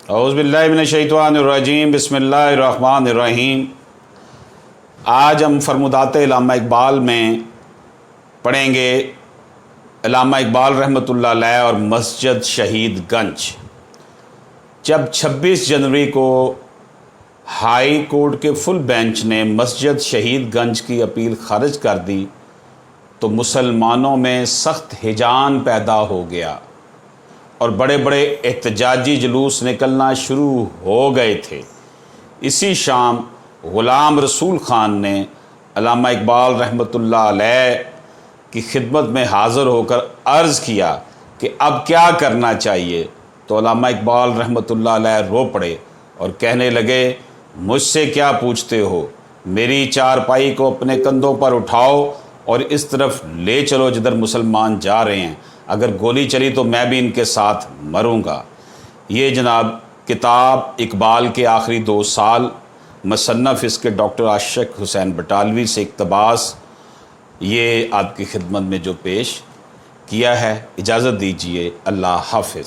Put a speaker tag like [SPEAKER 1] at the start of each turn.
[SPEAKER 1] اعوذ باللہ من الشیطان الرجیم، بسم اللہ الرحمن الرحیم۔ آج ہم فرمودات علامہ اقبال میں پڑھیں گے علامہ اقبال رحمۃ اللہ علیہ اور مسجد شہید گنج۔ جب 26 جنوری کو ہائی کورٹ کے فل بینچ نے مسجد شہید گنج کی اپیل خارج کر دی تو مسلمانوں میں سخت ہیجان پیدا ہو گیا اور بڑے بڑے احتجاجی جلوس نکلنا شروع ہو گئے تھے۔ اسی شام غلام رسول خان نے علامہ اقبال رحمۃ اللہ علیہ کی خدمت میں حاضر ہو کر عرض کیا کہ اب کیا کرنا چاہیے، تو علامہ اقبال رحمۃ اللہ علیہ رو پڑے اور کہنے لگے، مجھ سے کیا پوچھتے ہو، میری چارپائی کو اپنے کندھوں پر اٹھاؤ اور اس طرف لے چلو جدھر مسلمان جا رہے ہیں، اگر گولی چلی تو میں بھی ان کے ساتھ مروں گا۔ یہ جناب کتاب اقبال کے آخری 2 سال، مصنف اس کے ڈاکٹر عاشق حسین بٹالوی سے اقتباس، یہ آپ کی خدمت میں جو پیش کیا ہے۔ اجازت دیجیے، اللہ حافظ۔